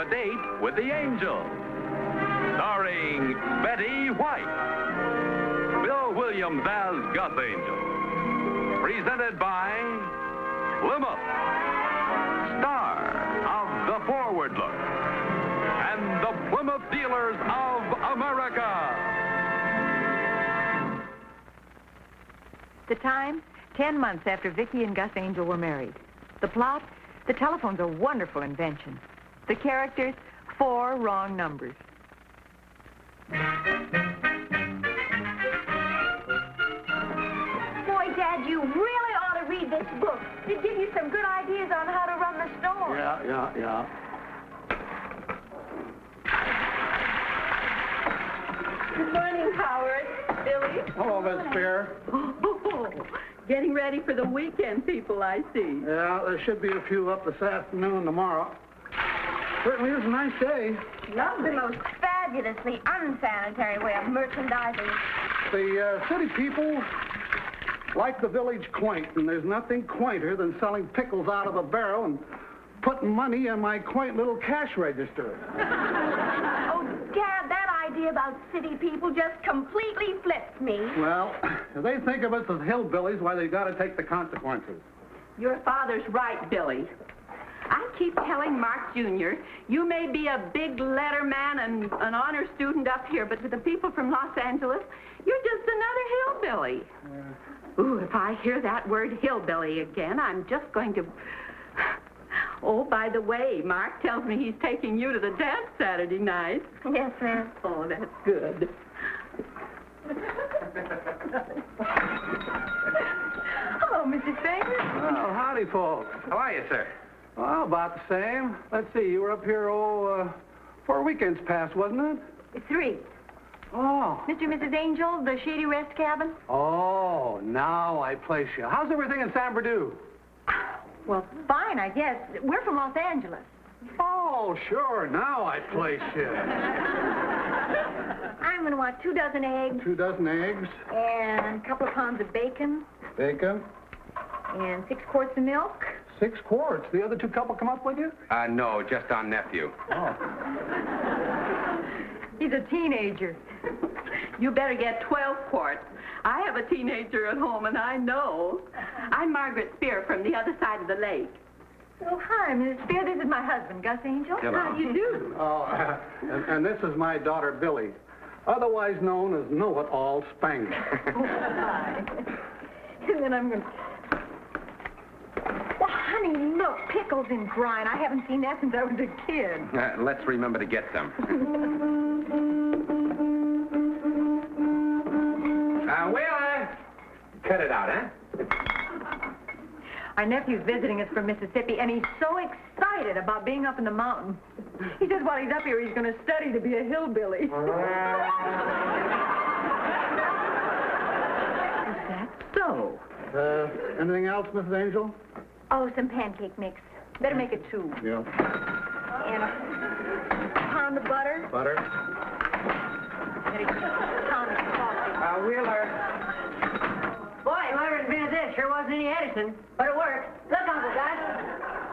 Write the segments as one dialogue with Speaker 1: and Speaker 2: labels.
Speaker 1: a Date with the Angel. Starring Betty White. Bill Williams as Gus Angel. Presented by Plymouth, star of The Forward Look, and the Plymouth Dealers of America.
Speaker 2: The time, 10 months after Vicki and Gus Angel were married. The plot, the telephone's a wonderful invention. The characters, 4 wrong numbers.
Speaker 3: Boy, Dad, you really ought to read this book. It'd give you some good ideas on how to run the store.
Speaker 4: Yeah.
Speaker 3: Good morning, Howard. Billy.
Speaker 4: Hello, Miss Spear.
Speaker 5: Oh, getting ready for the weekend, people, I see.
Speaker 4: Yeah, there should be a few up this afternoon and tomorrow. Certainly is a nice day.
Speaker 3: Love the most fabulously unsanitary way of merchandising.
Speaker 4: The city people like the village quaint, and there's nothing quainter than selling pickles out of a barrel and putting money in my quaint little cash register.
Speaker 3: Oh, Dad, that idea about city people just completely flips me.
Speaker 4: Well, if they think of us as hillbillies, why, they got to take the consequences.
Speaker 5: Your father's right, Billy. I keep telling Mark Jr., you may be a big letterman and an honor student up here, but to the people from Los Angeles, you're just another hillbilly. Ooh, if I hear that word hillbilly again, I'm just going to... Oh, by the way, Mark tells me he's taking you to the dance Saturday night.
Speaker 3: Yes, ma'am.
Speaker 5: Oh, that's good.
Speaker 2: Hello, Mrs. Fagan.
Speaker 4: Oh, howdy, folks.
Speaker 1: How are you, sir?
Speaker 4: Well, about the same. Let's see, you were up here, 4 weekends past, wasn't it?
Speaker 2: 3.
Speaker 4: Oh.
Speaker 2: Mr. and Mrs. Angel, the Shady Rest Cabin?
Speaker 4: Oh, now I place you. How's everything in San Bernardino?
Speaker 2: Well, fine, I guess. We're from Los Angeles.
Speaker 4: Oh, sure. Now I place you.
Speaker 2: I'm going to want 2 dozen eggs
Speaker 4: 2 dozen eggs.
Speaker 2: and a couple of pounds of bacon
Speaker 4: Bacon.
Speaker 2: and 6 quarts of milk.
Speaker 4: 6 quarts. The other 2 couple come up with you?
Speaker 1: No, just our nephew.
Speaker 4: Oh.
Speaker 2: He's a teenager.
Speaker 5: You better get 12 quarts. I have a teenager at home, and I know. I'm Margaret Spear from the other side of the lake.
Speaker 2: Oh, hi, Mrs. Spear. This is my husband, Gus Angel.
Speaker 1: Hello.
Speaker 2: How do you do?
Speaker 4: Oh, and this is my daughter, Billy, otherwise known as Know-It-All Spangler.
Speaker 2: Oh, hi. And then I'm going to... Well, honey, look, pickles in brine. I haven't seen that since I was a kid.
Speaker 1: Let's remember to get some. Wheeler! Cut it out, huh?
Speaker 2: Our nephew's visiting us from Mississippi, and he's so excited about being up in the mountains. He says while he's up here, he's going to study to be a hillbilly. Is that so?
Speaker 4: Anything else, Mrs. Angel?
Speaker 3: Oh, some pancake mix.
Speaker 2: Better make it 2.
Speaker 4: Yeah.
Speaker 2: And a pound of butter.
Speaker 4: Butter.
Speaker 2: And a pound of coffee.
Speaker 6: Wheeler. Boy, whoever invented this sure wasn't any Edison, but it works. Look, Uncle Gus,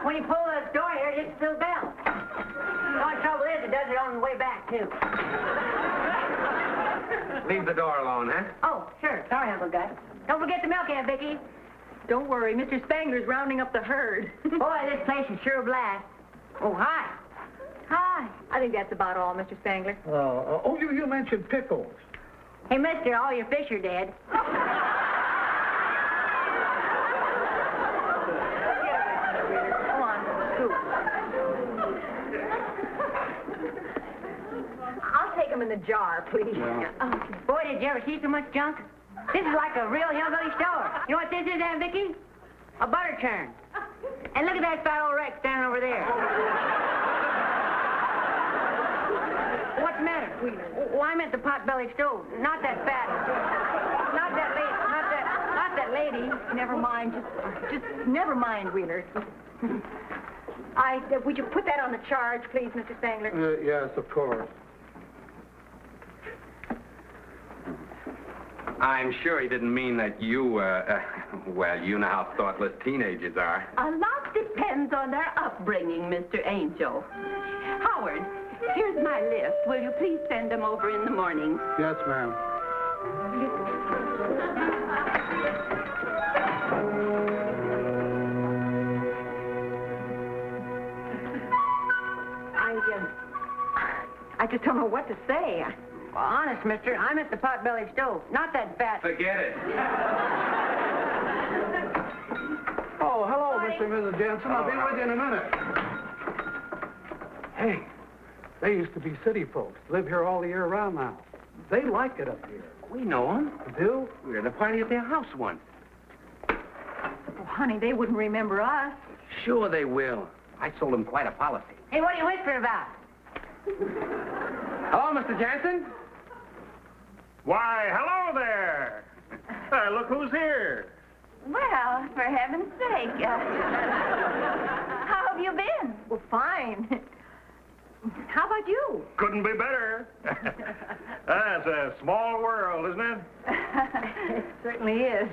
Speaker 6: when you pull the door here, it hits the bell. The only trouble is it does it on the way back, too.
Speaker 1: Leave the door alone, huh?
Speaker 6: Oh, sure. Sorry, Uncle Gus. Don't forget the milk, Aunt Vicky.
Speaker 2: Don't worry, Mr. Spangler's rounding up the herd.
Speaker 6: Boy, this place is sure a blast. Oh, hi.
Speaker 2: Hi. I think that's about all, Mr. Spangler.
Speaker 4: You mentioned pickles.
Speaker 6: Hey, mister, all your fish are dead.
Speaker 2: Come on, scoop. I'll take them in the jar, please.
Speaker 4: Yeah.
Speaker 6: Boy, did you ever see so much junk? This is like a real hillbilly store. You know what this is, Aunt Vicky? A butter churn. And look at that fat old Rex standing over there. What's the matter? Well, I meant the pot-bellied stove, not that fat. Not that lady.
Speaker 2: Never mind. Just never mind, Wheeler. Would you put that on the charge, please, Mr. Spangler?
Speaker 4: Yes, of course.
Speaker 1: I'm sure he didn't mean that you, well, you know how thoughtless teenagers are.
Speaker 5: A lot depends on their upbringing, Mr. Angel. Howard, here's my list. Will you please send them over in the morning?
Speaker 4: Yes, ma'am.
Speaker 2: I just don't know what to say.
Speaker 6: Well, honest, mister, I miss the pot-bellied stove. Not that fat.
Speaker 1: Forget it.
Speaker 4: Oh, hello, Mr. and Mrs. Jensen. I'll be with you in a minute. Hey, they used to be city folks. Live here all the year round now. They like it up here.
Speaker 1: We know them.
Speaker 4: You do?
Speaker 1: We were at a party at their house once.
Speaker 2: Oh, honey, they wouldn't remember us.
Speaker 1: Sure they will. I sold them quite a policy.
Speaker 6: Hey, what are you whispering about?
Speaker 1: Hello, Mr. Jansen.
Speaker 7: Why, hello there. Look who's here.
Speaker 5: Well, for heaven's sake, how have you been?
Speaker 2: Well, fine. How about you?
Speaker 7: Couldn't be better. That's a small world, isn't it?
Speaker 2: It certainly is.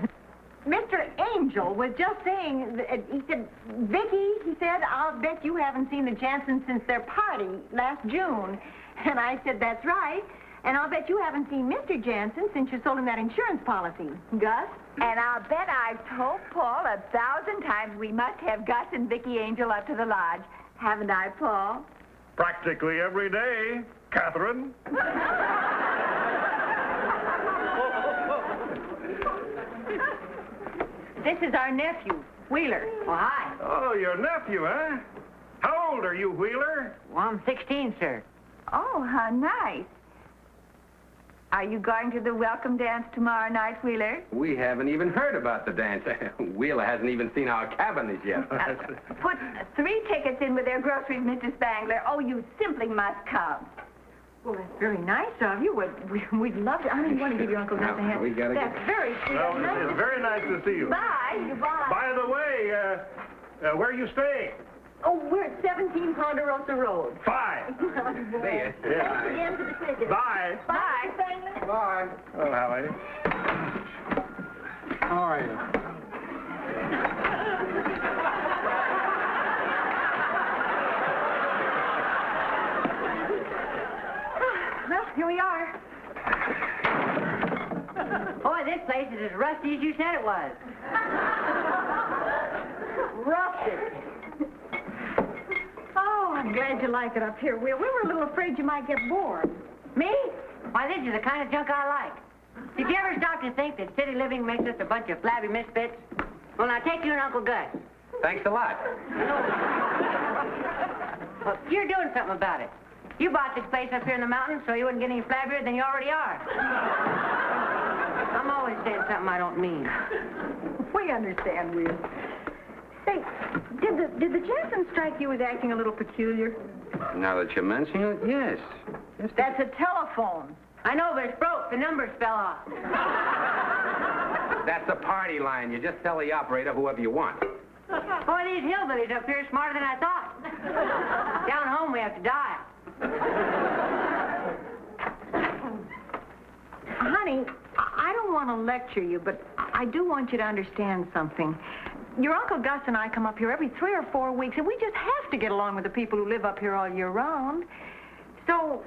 Speaker 2: Mr. Angel was just saying, he said, Vicky, he said, I'll bet you haven't seen the Jansons since their party last June. And I said, that's right. And I'll bet you haven't seen Mr. Jansen since you sold him that insurance policy. Gus?
Speaker 3: And I'll bet I've told Paul 1,000 times we must have Gus and Vicky Angel up to the lodge. Haven't I, Paul?
Speaker 7: Practically every day, Catherine.
Speaker 2: This is our nephew, Wheeler.
Speaker 6: Well, hi.
Speaker 7: Oh, your nephew, huh? How old are you, Wheeler?
Speaker 6: Well, I'm 16, sir.
Speaker 3: Oh, how nice. Are you going to the welcome dance tomorrow night, Wheeler?
Speaker 1: We haven't even heard about the dance. Wheeler hasn't even seen our cabinets yet.
Speaker 3: Put 3 tickets in with their groceries, Mr. Spangler. Oh, you simply must come.
Speaker 2: Well, that's very nice of you. We'd love to. I mean, you want to give your Uncle Gus a hand.
Speaker 1: we gotta
Speaker 2: That's
Speaker 1: get-
Speaker 2: very sweet.
Speaker 7: Well, it's very nice to see you.
Speaker 3: Bye. Goodbye.
Speaker 7: By the way, where are you staying?
Speaker 2: Oh, we're at 17 Ponderosa Road.
Speaker 7: Fine.
Speaker 1: See ya.
Speaker 7: Yeah.
Speaker 2: Again for the ticket.
Speaker 7: Bye.
Speaker 3: Bye, Spangler.
Speaker 4: Bye.
Speaker 7: Oh, Hallie.
Speaker 4: How are you?
Speaker 2: Well, here we are.
Speaker 6: Boy, this place is as rusty as you said it was.
Speaker 2: Rusted. Oh, I'm glad you like it up here, Will. We were a little afraid you might get bored.
Speaker 6: Me? Why, this is the kind of junk I like. Did you ever stop to think that city living makes us a bunch of flabby misfits? Well, now take you and Uncle Gus.
Speaker 1: Thanks a lot.
Speaker 6: Well, you're doing something about it. You bought this place up here in the mountains so you wouldn't get any flabbier than you already are. I'm always saying something I don't mean.
Speaker 2: We understand, Will. Say, did the Jansons strike you as acting a little peculiar?
Speaker 1: Now that you mention it, yes.
Speaker 2: That's a telephone.
Speaker 6: I know, but it's broke. The numbers fell off.
Speaker 1: That's a party line. You just tell the operator whoever you want.
Speaker 6: Boy, these hillbillies up here are smarter than I thought. Down home, we have to dial.
Speaker 2: Honey, I don't want to lecture you, but I do want you to understand something. Your Uncle Gus and I come up here every 3 or 4 weeks, and we just have to get along with the people who live up here all year round. So,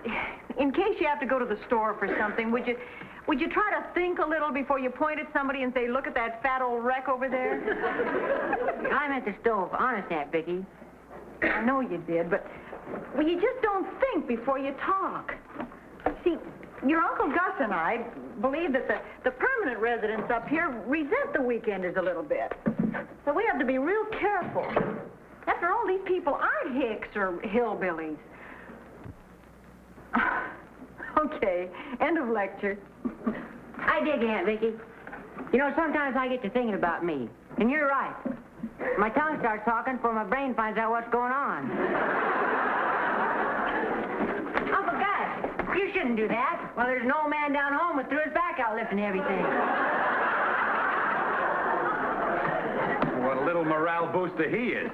Speaker 2: in case you have to go to the store for something, would you try to think a little before you point at somebody and say, look at that fat old wreck over there?
Speaker 6: I'm at the stove. Honest, Aunt Vicky.
Speaker 2: I know you did, but well, you just don't think before you talk. See, your Uncle Gus and I believe that the permanent residents up here resent the weekenders a little bit. So we have to be real careful. After all, these people aren't hicks or hillbillies. Okay, end of lecture.
Speaker 6: I dig you, Aunt Vicky. You know, sometimes I get to thinking about me. And you're right. My tongue starts talking before my brain finds out what's going on. Uncle Gus, you shouldn't do that. Well, there's an old man down home who threw his back out lifting everything.
Speaker 1: What'll little morale booster he is.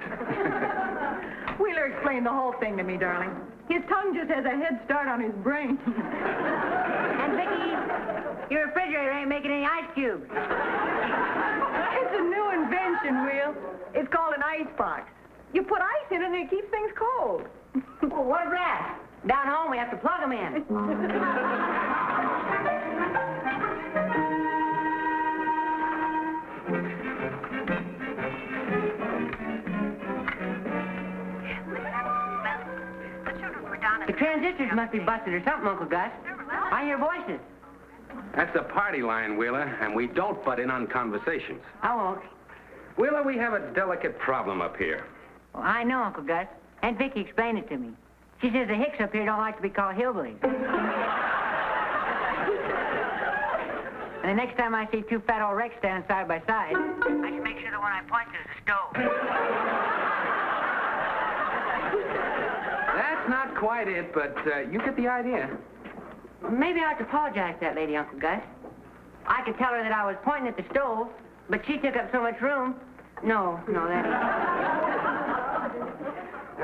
Speaker 2: Wheeler explained the whole thing to me, darling. His tongue just has a head start on his brain.
Speaker 6: And Vicky, your refrigerator ain't making any ice cubes.
Speaker 2: It's a new invention, Will. It's called an ice box. You put ice in it and it keeps things cold.
Speaker 6: Well, what of that? Down home, we have to plug them in. The transistors must be busted or something, Uncle Gus. I hear voices.
Speaker 1: That's a party line, Wheeler, and we don't butt in on conversations.
Speaker 6: I won't.
Speaker 1: Wheeler, we have a delicate problem up here.
Speaker 6: Well, I know, Uncle Gus. Aunt Vicky explained it to me. She says the hicks up here don't like to be called hillbillies. And the next time I see two fat old wrecks standing side by side, I should make sure the one I point to is a stove.
Speaker 1: That's not quite it, but you get the idea.
Speaker 6: Maybe I ought to apologize to that lady, Uncle Gus. I could tell her that I was pointing at the stove, but she took up so much room. No, that...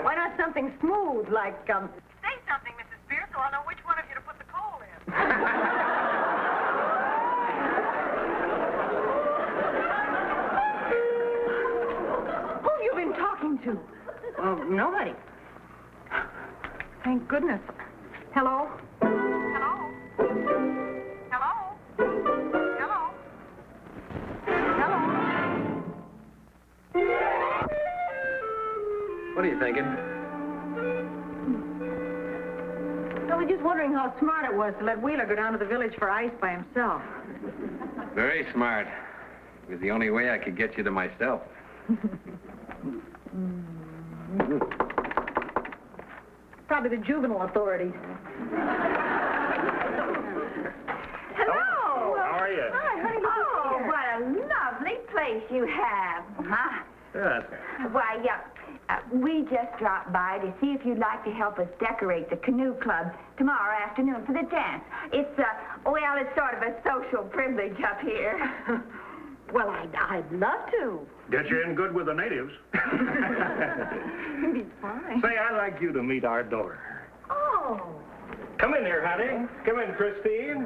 Speaker 2: Why not something smooth, like, Say something, Mrs. Spears, so I'll know which one of you to put the coal in. Who have you been talking to?
Speaker 6: Nobody.
Speaker 2: Thank goodness. Hello? Hello? Hello? Hello? Hello?
Speaker 1: What are you thinking?
Speaker 2: I was just wondering how smart it was to let Wheeler go down to the village for ice by himself.
Speaker 1: Very smart. It was the only way I could get you to myself.
Speaker 2: Probably the juvenile authorities.
Speaker 3: Hello.
Speaker 7: How are you?
Speaker 2: Hi, honey.
Speaker 3: Oh, what a lovely place you have. Huh?
Speaker 7: Yes.
Speaker 3: Why, we just dropped by to see if you'd like to help us decorate the canoe club tomorrow afternoon for the dance. It's, it's sort of a social privilege up here.
Speaker 2: Well, I'd love to.
Speaker 7: Get you in good with the natives.
Speaker 2: Be fine.
Speaker 7: Say, I'd like you to meet our daughter.
Speaker 2: Oh.
Speaker 7: Come in here, honey. Come in, Christine.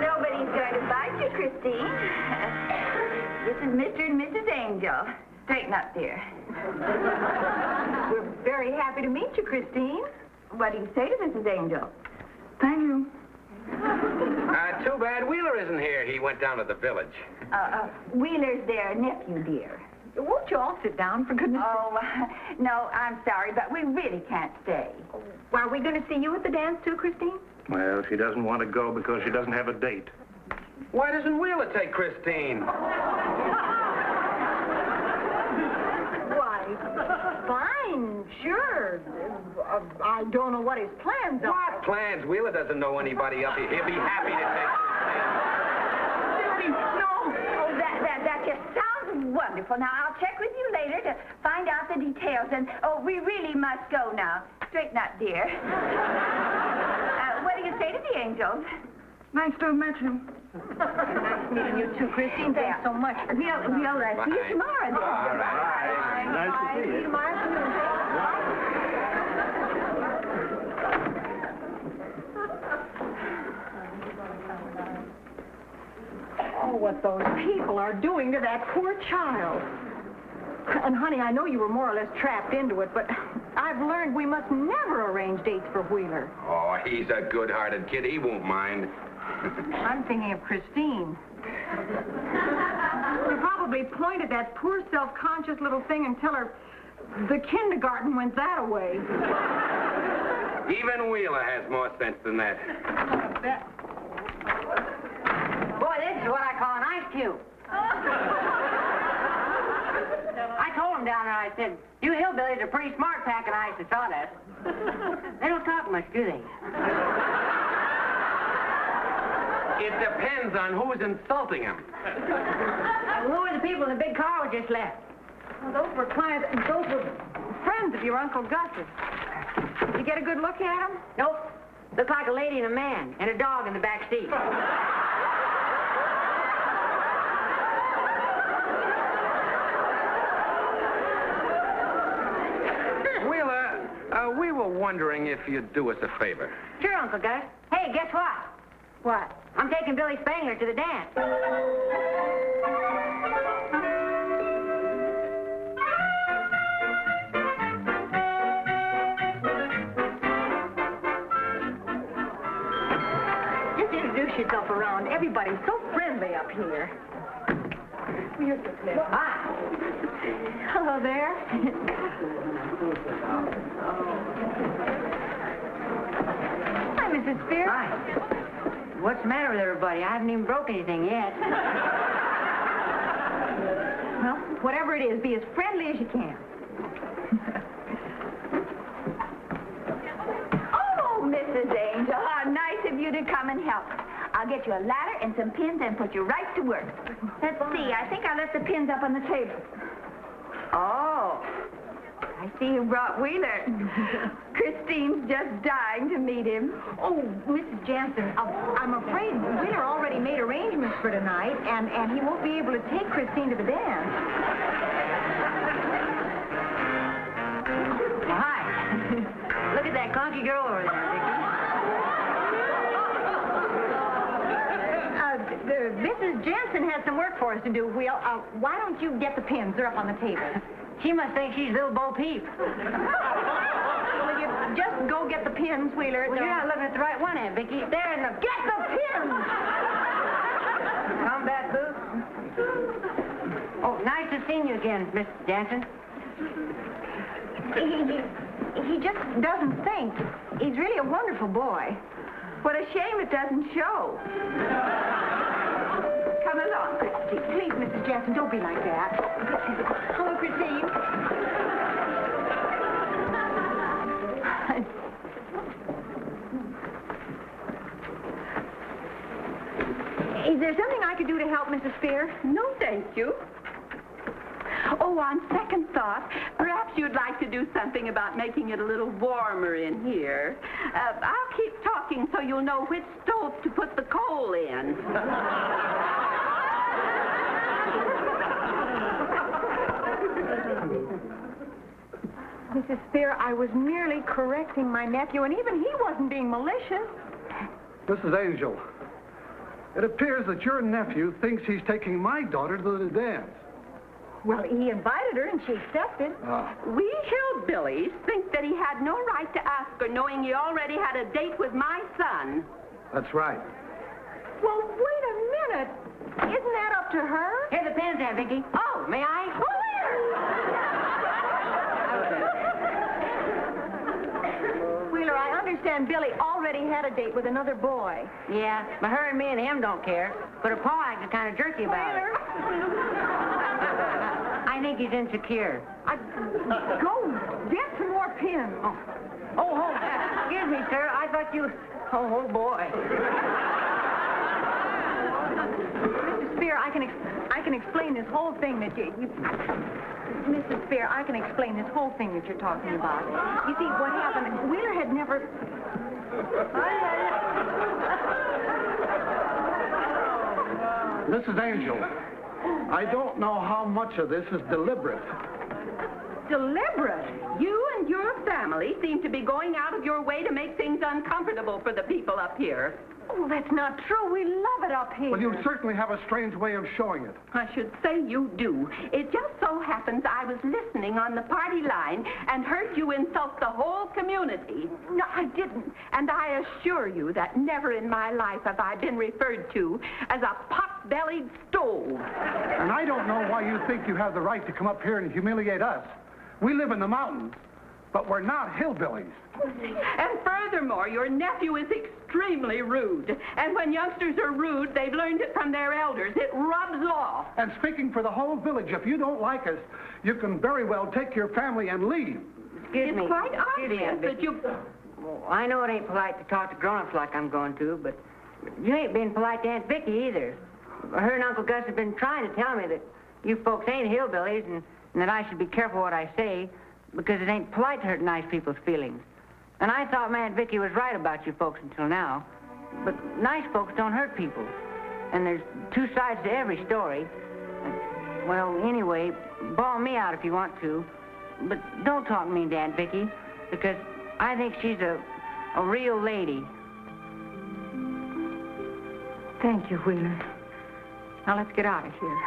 Speaker 3: Nobody's going to bite you, Christine. This is Mr. and Mrs. Angel. Straighten up, dear.
Speaker 2: We're very happy to meet you, Christine.
Speaker 3: What do you say to Mrs. Angel? Thank you.
Speaker 1: Too bad Wheeler isn't here. He went down to the village.
Speaker 3: Wheeler's their nephew, dear.
Speaker 2: Won't you all sit down, for goodness sake?
Speaker 3: Oh, no, I'm sorry, but we really can't stay.
Speaker 2: Well, are we going to see you at the dance, too, Christine?
Speaker 7: Well, she doesn't want to go because she doesn't have a date.
Speaker 1: Why doesn't Wheeler take Christine?
Speaker 2: Why, fine, sure. I don't know what his plans are.
Speaker 1: What plans? Wheeler doesn't know anybody up here. He'll be happy to take Christine.
Speaker 2: No.
Speaker 3: Oh, that just sounds wonderful. Now, I'll check with you later to find out the details. And, we really must go now. Straighten up, dear. What do you say to the Angels?
Speaker 2: Nice to have met you. Nice meeting you, too, Christine. Thanks so much.
Speaker 3: We'll see you tomorrow, then.
Speaker 1: All right.
Speaker 7: Nice to see you.
Speaker 2: Oh, what those people are doing to that poor child. And, honey, I know you were more or less trapped into it, but I've learned we must never arrange dates for Wheeler.
Speaker 1: Oh, he's a good-hearted kid. He won't mind.
Speaker 2: I'm thinking of Christine. We probably point at that poor self-conscious little thing and tell her the kindergarten went that away.
Speaker 1: Even Wheeler has more sense than that.
Speaker 2: I bet.
Speaker 6: Boy, this is what I call an ice cube. I told him down there, I said, you hillbillies are pretty smart packing ice and sawdust. They don't talk much, do they?
Speaker 1: It depends on who's insulting him.
Speaker 6: Who are the people in the big car we just left?
Speaker 2: Well, those were friends of your Uncle Gus's. Did you get a good look at them?
Speaker 6: Nope. Looked like a lady and a man, and a dog in the back seat.
Speaker 1: wondering if you'd do us a favor.
Speaker 6: Sure, Uncle Gus. Hey, guess what?
Speaker 2: What?
Speaker 6: I'm taking Billy Spangler to the dance.
Speaker 2: Just introduce yourself around. Everybody's so friendly up here.
Speaker 6: Hi.
Speaker 2: Hello there. Hi, Mrs. Spear.
Speaker 6: Hi. What's the matter with everybody? I haven't even broke anything yet.
Speaker 2: Well, whatever it is, be as friendly as you can.
Speaker 3: Oh, Mrs. Angel, how nice of you to come and help. I'll get you a ladder and some pins and put you right to work. Let's see, I think I left the pins up on the table. Oh, I see you brought Wheeler. Christine's just dying to meet him.
Speaker 2: Oh, Mrs. Jansen, I'm afraid Wheeler already made arrangements for tonight, and he won't be able to take Christine to the dance.
Speaker 6: Well, hi. Look at that clunky girl over there, Vicky.
Speaker 2: Mrs. Jansen has some work for us to do, Wheel. Why don't you get the pins? They're up on the table.
Speaker 6: She must think she's little Bo Peep.
Speaker 2: Will you just go get the pins, Wheeler?
Speaker 6: Well, you're not looking at the right one, Aunt Vicky. There in the...
Speaker 2: Get the pins!
Speaker 6: Come back, Boo. Oh, nice to see you again, Miss Jansen.
Speaker 2: He just doesn't think. He's really a wonderful boy.
Speaker 3: What a shame it doesn't show. Come along, Christine.
Speaker 2: Please, Mrs. Jansen, don't be like that. Hello, Christine. Is there something I could do to help, Mrs. Spear?
Speaker 5: No, thank you. Oh, on second thought, perhaps you'd like to do something about making it a little warmer in here. I'll keep talking so you'll know which stove to put the coal in.
Speaker 2: Mrs. Spear, I was merely correcting my nephew, and even he wasn't being malicious.
Speaker 4: Mrs. Angel, it appears that your nephew thinks he's taking my daughter to the dance.
Speaker 2: Well, he invited her, and she accepted.
Speaker 5: We hillbillies think that he had no right to ask her, knowing he already had a date with my son.
Speaker 4: That's right.
Speaker 2: Well, wait a minute. Isn't that up to her?
Speaker 6: Here are the pins, Aunt Vicky. Oh, may I?
Speaker 2: Wheeler, I understand Billy already had a date with another boy.
Speaker 6: Yeah, but her and me and him don't care. But her pa acted kind of jerky about it. I think he's insecure.
Speaker 2: Go get some more pins.
Speaker 6: Oh, excuse me, sir. I thought you... Oh, boy.
Speaker 2: Mrs. Spear, I can explain this whole thing that you... Mrs. Spear, I can explain this whole thing that you're talking about. You see, what happened, Wheeler had never...
Speaker 4: Mrs. Angel, I don't know how much of this is deliberate.
Speaker 5: Deliberate? You and your family seem to be going out of your way to make things uncomfortable for the people up here.
Speaker 2: Oh, that's not true. We love it up here.
Speaker 4: Well, you certainly have a strange way of showing it.
Speaker 5: I should say you do. It just so happens I was listening on the party line and heard you insult the whole community.
Speaker 2: No, I didn't.
Speaker 5: And I assure you that never in my life have I been referred to as a pot-bellied stove.
Speaker 4: And I don't know why you think you have the right to come up here and humiliate us. We live in the mountains, but we're not hillbillies.
Speaker 5: And furthermore, your nephew is extremely rude. And when youngsters are rude, they've learned it from their elders. It rubs off.
Speaker 4: And speaking for the whole village, if you don't like us, you can very well take your family and leave.
Speaker 6: Excuse me.
Speaker 5: It's quite
Speaker 6: Excuse me,
Speaker 5: obvious
Speaker 6: Aunt
Speaker 5: that
Speaker 6: Vicky.
Speaker 5: you...
Speaker 6: Well, I know it ain't polite to talk to grown-ups like I'm going to, but you ain't being polite to Aunt Vicky either. Her and Uncle Gus have been trying to tell me that you folks ain't hillbillies and that I should be careful what I say because it ain't polite to hurt nice people's feelings. And I thought my Aunt Vicky was right about you folks until now. But nice folks don't hurt people. And there's two sides to every story. Well, anyway, bawl me out if you want to. But don't talk mean to Aunt Vicky, because I think she's a real lady.
Speaker 2: Thank you, Wheeler. Now let's get out of here.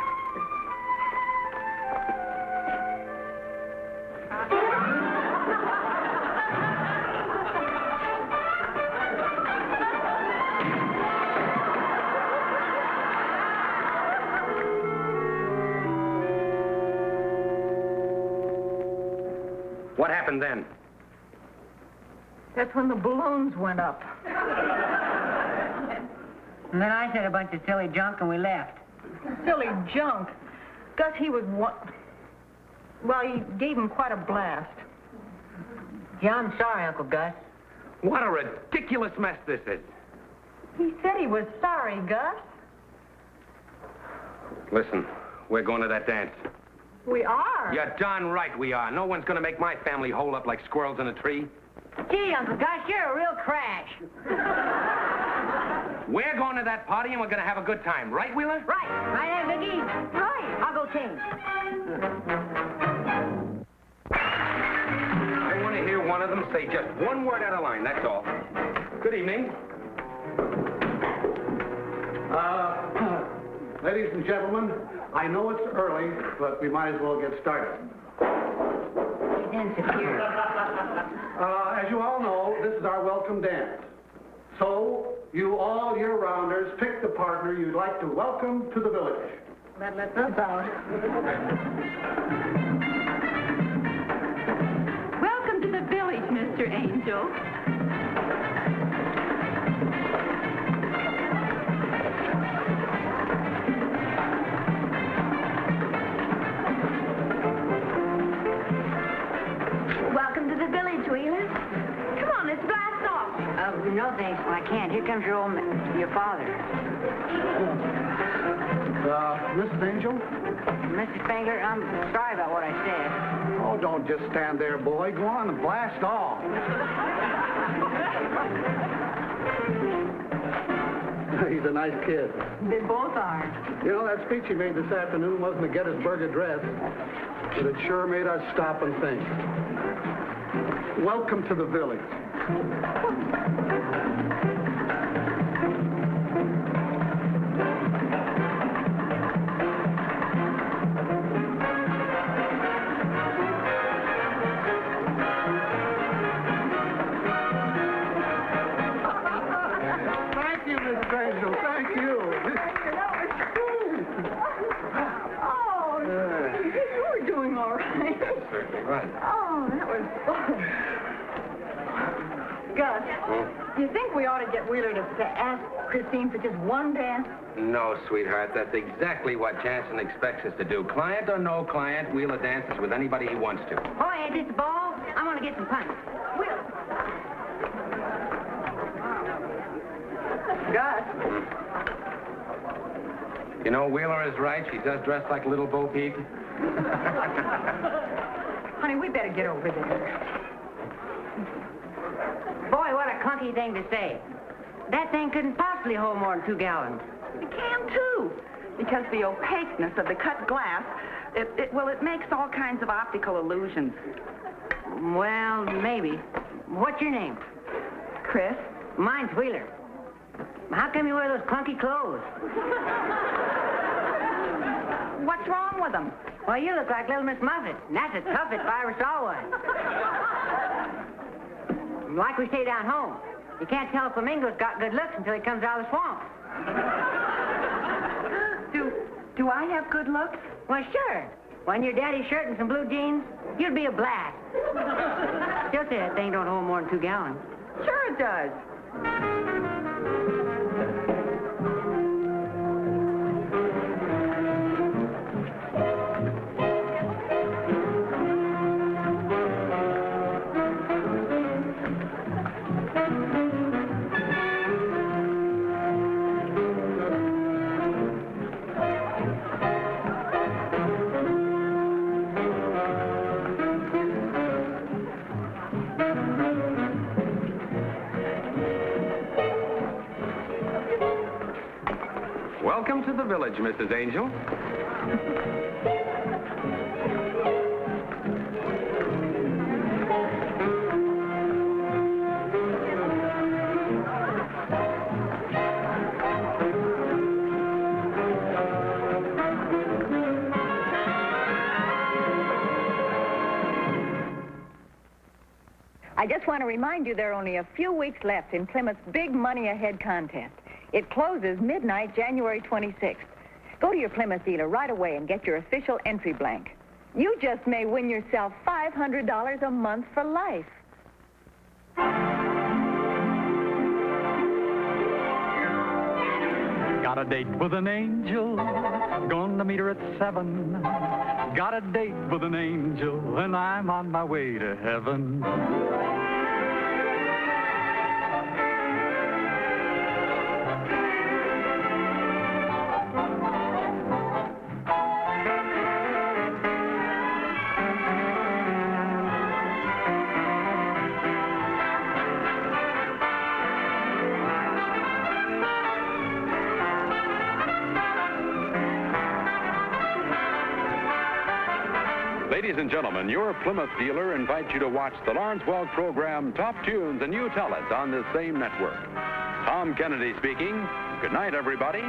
Speaker 1: What happened then?
Speaker 2: That's when the balloons went up.
Speaker 6: And then I said a bunch of silly junk and we left.
Speaker 2: Silly junk. Gus, he was one... Well, he gave him quite a blast.
Speaker 6: Yeah, I'm sorry, Uncle Gus.
Speaker 1: What a ridiculous mess this is.
Speaker 2: He said he was sorry, Gus.
Speaker 1: Listen, we're going to that dance.
Speaker 2: We are.
Speaker 1: You're darn right we are. No one's going to make my family hole up like squirrels in a tree.
Speaker 6: Gee, Uncle Gus, you're a real crash.
Speaker 1: We're going to that party and we're going to have a good time. Right, Wheeler?
Speaker 6: Right. Right, Mickey?
Speaker 2: Right.
Speaker 6: I'll go change.
Speaker 1: I want to hear one of them say just one word out of line, that's all. Good evening.
Speaker 4: Ladies and gentlemen, I know it's early, but we might as well get started.
Speaker 6: Insecure.
Speaker 4: As you all know, this is our welcome dance. So, you all year-rounders, pick the partner you'd like to welcome to the village.
Speaker 2: Let's out.
Speaker 5: Welcome to the village, Mr. Angel.
Speaker 3: Welcome to the village, Wheeler. Come on, let's blast off.
Speaker 6: No, thanks. I can't. Here comes your father.
Speaker 4: Mrs. Angel?
Speaker 6: Mr. Spangler, I'm sorry about what I said.
Speaker 4: Oh, don't just stand there, boy. Go on and blast off. He's a nice kid.
Speaker 2: They both are.
Speaker 4: You know, that speech he made this afternoon wasn't a Gettysburg Address, but it sure made us stop and think. Welcome to the village. Thank you, Miss Angel. Thank you.
Speaker 2: Oh, you were doing all right.
Speaker 1: Right.
Speaker 2: Oh, that was fun. Gus, do you think we ought to get Wheeler to ask Christine for just one dance?
Speaker 1: No, sweetheart, that's exactly what Jansen expects us to do. Client or no client, Wheeler dances with anybody he wants to.
Speaker 6: Boy, at this ball, I want to get some punch.
Speaker 2: Gus.
Speaker 1: You know, Wheeler is right. She does dress like a little Bo Peep.
Speaker 2: Honey, we better get over there.
Speaker 6: Boy, what a clunky thing to say. That thing couldn't possibly hold more than 2 gallons.
Speaker 5: It can, too, because the opaqueness of the cut glass, it makes all kinds of optical illusions.
Speaker 6: Well, maybe. What's your name?
Speaker 5: Chris?
Speaker 6: Mine's Wheeler. How come you wear those clunky clothes?
Speaker 5: What's wrong with them?
Speaker 6: Well, you look like Little Miss Muffet, and that's a tough if I ever saw one. Like we say down home, you can't tell a flamingo's got good looks until he comes out of the swamp.
Speaker 5: Do I have good looks?
Speaker 6: Well, sure. When your daddy's shirt and some blue jeans, you'd be a blast. Still say that thing don't hold more than 2 gallons.
Speaker 5: Sure it does.
Speaker 1: Welcome to the village, Mrs. Angel.
Speaker 2: just want to remind you there are only a few weeks left in Plymouth's Big Money Ahead contest. It closes midnight, January 26th. Go to your Plymouth dealer right away and get your official entry blank. You just may win yourself $500 a month for life.
Speaker 8: Got a date with an angel, gonna meet her at 7. Got a date with an angel, and I'm on my way to heaven.
Speaker 9: Ladies and gentlemen, your Plymouth dealer invites you to watch the Lawrence Welk program Top Tunes, and you tell it on this same network. Tom Kennedy speaking. Good night, everybody.